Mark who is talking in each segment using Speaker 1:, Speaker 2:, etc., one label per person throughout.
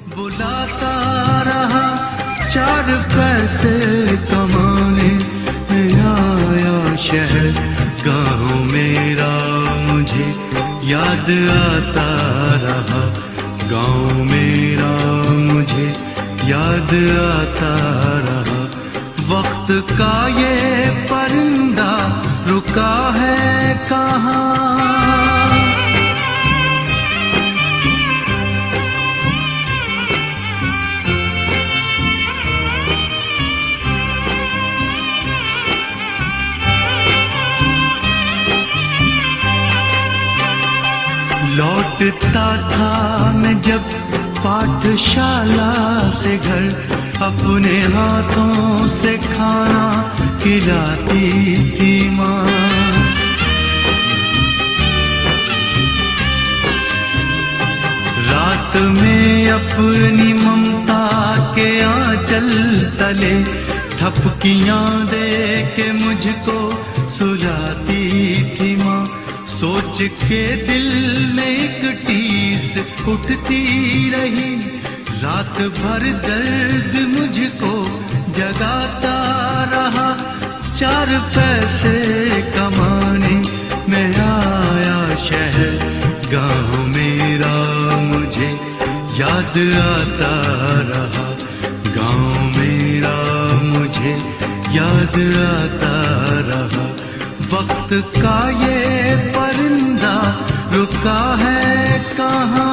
Speaker 1: बुलाता रहा चार पैसे कमाने में आया शहर गाँव मेरा मुझे याद आता रहा। गाँव मेरा मुझे याद आता रहा। वक्त का ये परिंदा रुका है कहाँ। लौटता था मैं जब पाठशाला से घर, अपने हाथों से खाना खिलाती थी माँ। रात में अपनी ममता के आंचल तले थपकियां दे के मुझको सुलाती थी माँ। सोच के दिल में एक टीस उठती रही, रात भर दर्द मुझको जगाता रहा। चार पैसे कमाने में आया शहर गाँव मेरा मुझे याद आता रहा। गाँव मेरा मुझे याद आता रहा। वक्त का ये परिंदा रुका है कहाँ।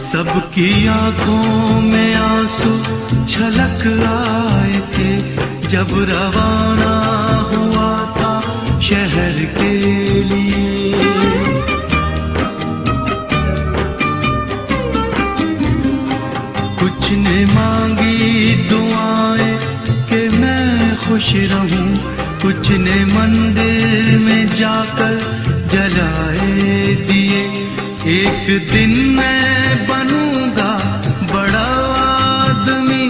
Speaker 1: सबकी आंखों में आंसू छलक आए थे जब रवाना हुआ था शहर के लिए। कुछ ने मांगी दुआएं कि मैं खुश रहूं, कुछ ने मंदिर में जाकर जलाए दिए। एक दिन मैं बनूंगा बड़ा आदमी,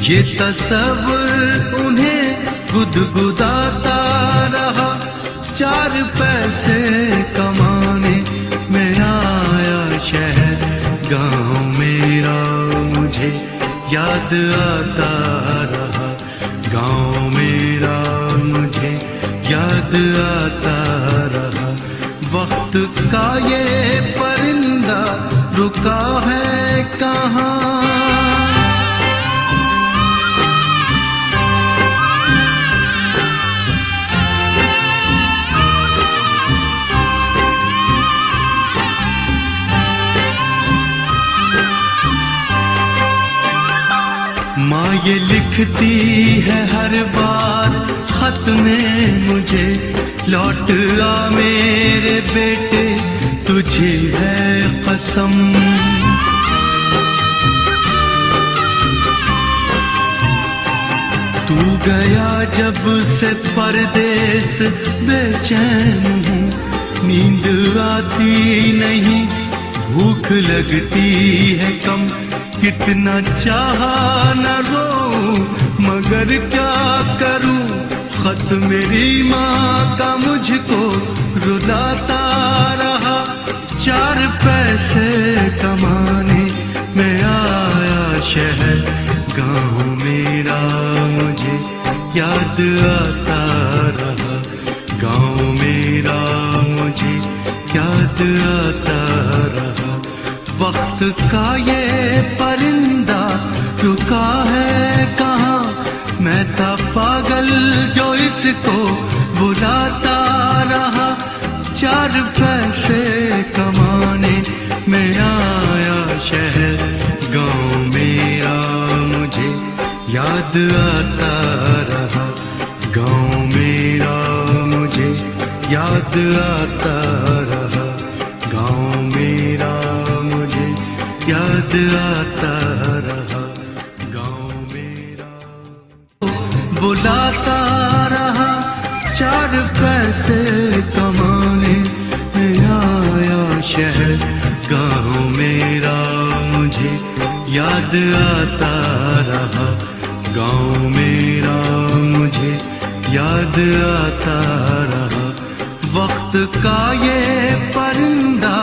Speaker 1: ये तसव्वुर उन्हें गुदगुदाता रहा। चार पैसे कमाने में आया शहर गाँव मेरा मुझे याद आता रहा। गाँव मेरा मुझे याद आता रहा। वक्त का ये परिंदा रुका है कहाँ। माँ ये लिखती है हर बार खत में मुझे, लौट आ मेरे बेटे तुझे है कसम। तू गया जब से परदेस बेचैन हूँ, नींद आती नहीं भूख लगती है कम। कितना चाहा न रो मगर क्या करूं, खत मेरी माँ का मुझको रुलाता रहा। चार पैसे कमाने में आया शहर गाँव मेरा मुझे याद आता रहा। गाँव मेरा मुझे याद आता रहा। वक्त का ये परिंदा रुका है कहाँ। मैं था पागल जो इसको बुलाता रहा। चार पैसे कमाने में आया शहर गाँव मेरा मुझे याद आता रहा। गाँव मेरा मुझे याद आता रहा। गाँव मेरा मुझे याद आता रहा। गाँव मेरा बुलाता रहा। चार पैसे कमाने में आया शहर गाँव मेरा मुझे याद आता रहा। याद आता रहा। वक्त का ये परिंदा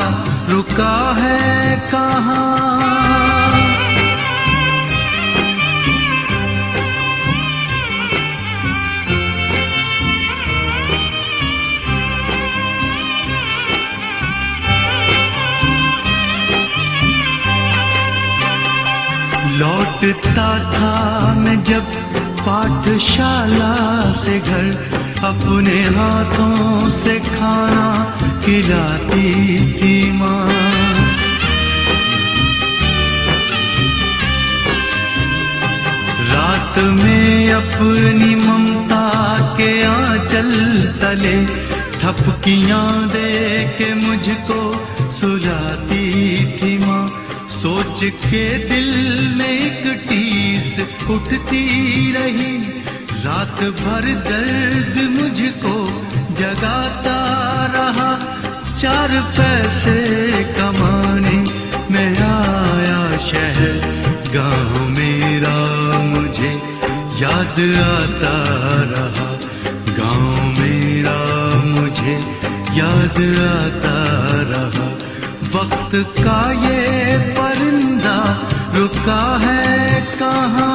Speaker 1: रुका है कहाँ। लौटता था मैं जब पाठशाला से घर, अपने हाथों से खाना खिलाती थी माँ। रात में अपनी ममता के आंचल तले थपकियां दे के मुझको सुलाती थी माँ। सोच के दिल में एक टीस उठती रही, रात भर दर्द मुझको जगाता रहा। 4 पैसे कमाने मैं आया शहर, गाँव मेरा मुझे याद आता रहा। गाँव मेरा मुझे याद आता रहा। वक्त का ये परिंदा रुका है कहाँ।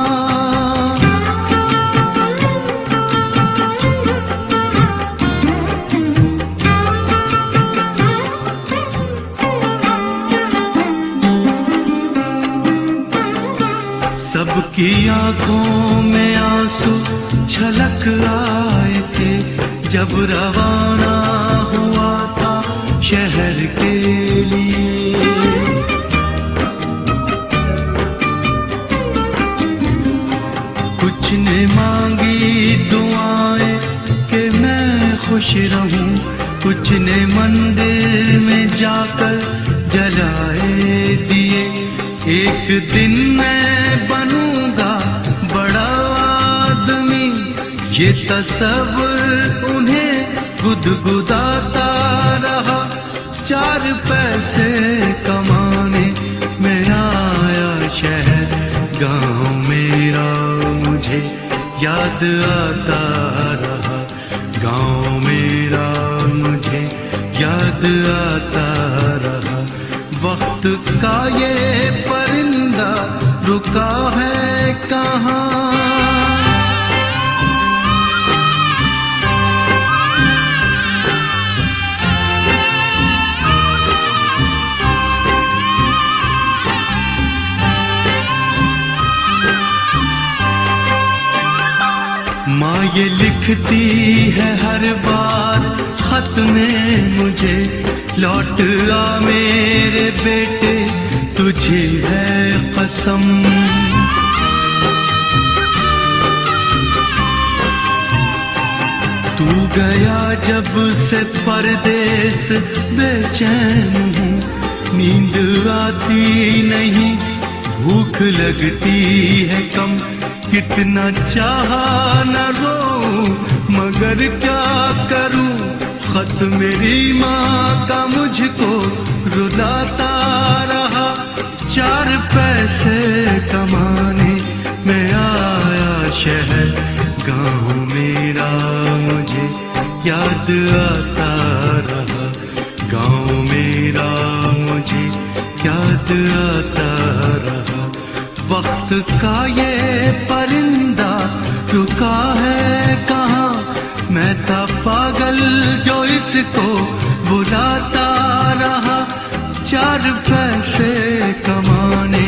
Speaker 1: सबकी आंखों में आंसू छलक आए थे जब रवाना हुआ था शहर के लिए। कुछ ने मांगी दुआएं कि मैं खुश रहूं, कुछ ने मंदिर में जाकर जलाए दिए। एक दिन मैं बनूंगा बड़ा आदमी, ये तसव्वुर उन्हें गुदगुदाता रहा। 4 पैसे कमाने मैं आया शहर, गाँव मेरा मुझे याद आता रहा। गाँव मेरा मुझे याद आता रहा। वक्त का ये परिंदा रुका है कहाँ। माँ ये लिखती है हर बार खत में मुझे, लौट आ मेरे बेटे तुझे है कसम। तू गया जब से परदेस बेचैन हूँ, नींद आती नहीं भूख लगती है कम। कितना चाहा न रो मगर क्या करूं, खत मेरी माँ का मुझको रुलाता रहा। 4 पैसे कमाने मैं आया शहर, गाँव मेरा मुझे याद आता रहा। गाँव मेरा मुझे याद आता रहा। वक्त का ये परिंदा रुका है कहाँ। मैं था पागल जो इसको बुलाता रहा। 4 पैसे कमाने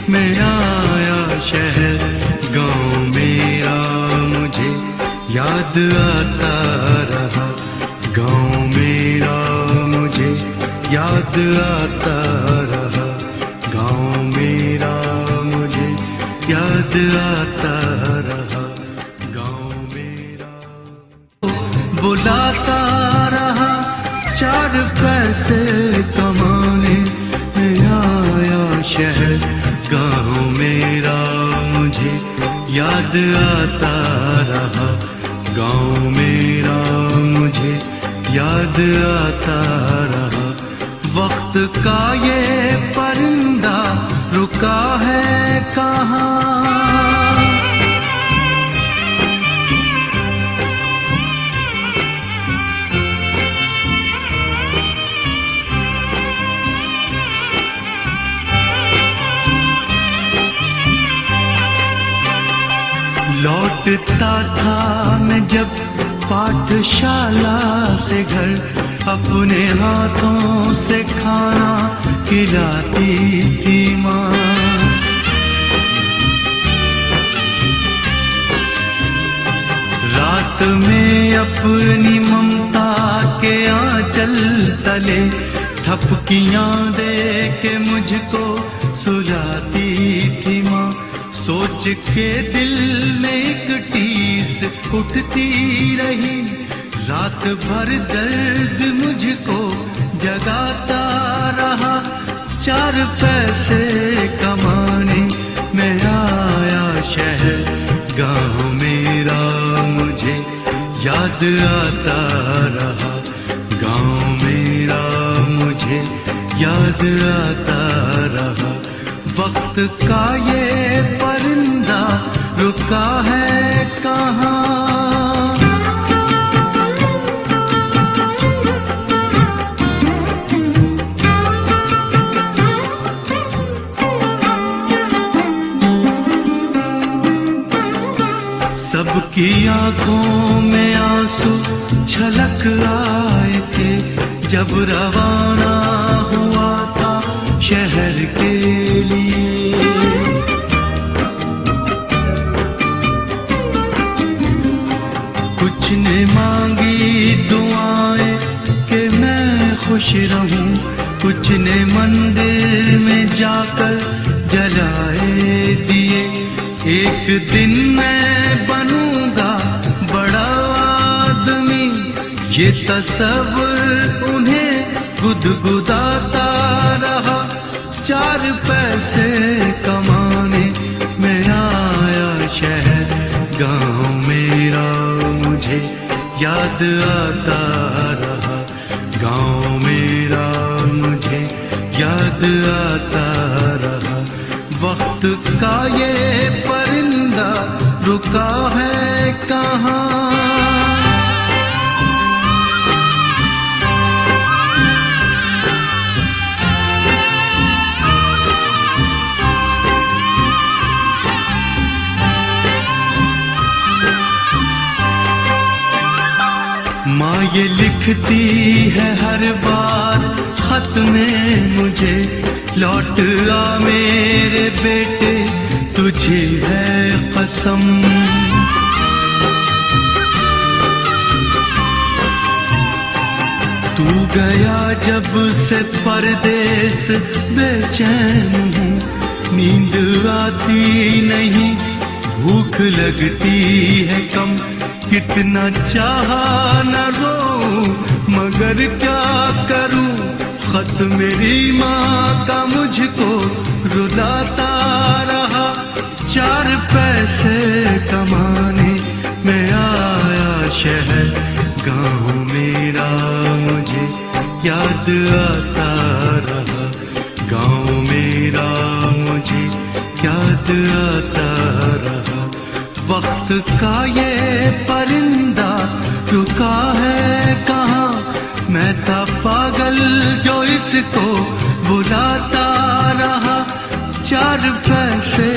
Speaker 1: मैं आया शहर, गाँव मेरा मुझे याद आता रहा। गाँव मेरा मुझे याद आता रहा। गाँव मेरा मुझे याद आता रहा। गाँव मेरा बुलाता रहा। 4 पैसे कमाने मैं आया शहर, गाँव मेरा मुझे याद आता रहा। गाँव मेरा मुझे याद आता रहा। वक्त का ये परिंदा रुका है कहाँ। लौटता था मैं जब पाठशाला से घर, अपने हाथों से खाना खिलाती थी माँ। रात में अपनी ममता के आंचल तले थपकियां दे के मुझको सुलाती थी माँ। सोच के दिल में एक टीस उठती रही, रात भर दर्द मुझको जगाता रहा। 4 पैसे कमाने मैं आया शहर, गाँव मेरा मुझे याद आता रहा। गाँव मेरा मुझे याद आता रहा। वक्त का ये परिंदा रुका है कहाँ। सबकी आंखों में आंसू छलक आए थे जब रवाना हुआ था शहर के लिए। कुछ ने मांगी दुआएं कि मैं खुश रहूं, कुछ ने मंदिर में जाकर जलाए दिए। एक दिन मैं बनूंगा बड़ा आदमी, ये तस्वीर उन्हें गुदगुदाता रहा। 4 पैसे कमाने मैं आया शहर, गाँव मेरा मुझे याद आता रहा। गाँव मेरा मुझे याद आता रहा। वक्त का ये परिंदा रुका है कहाँ। माँ ये लिखती है हर बार खत में मुझे, लौट आ मेरे बेटे तुझे है कसम। तू गया जब से परदेस बेचैन हूँ, नींद आती नहीं भूख लगती है कम। कितना चाहा न रो मगर क्या करूं, खत मेरी माँ का मुझको रुलाता रहा। 4 पैसे कमाने मैं आया शहर, गाँव मेरा मुझे याद आता रहा। गाँव मेरा मुझे याद आता रहा। वक्त का ये परिंदा रुका है कहाँ। मैं था पागल जो इसको बुलाता रहा। 4 पैसे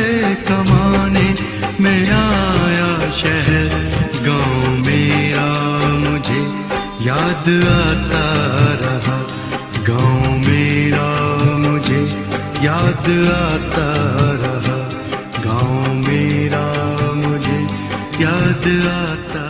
Speaker 1: कमाने मैं आया शहर, गाँव मेरा मुझे याद आता रहा। गाँव मेरा मुझे याद आता रहा। गाँव मेरा मुझे याद आता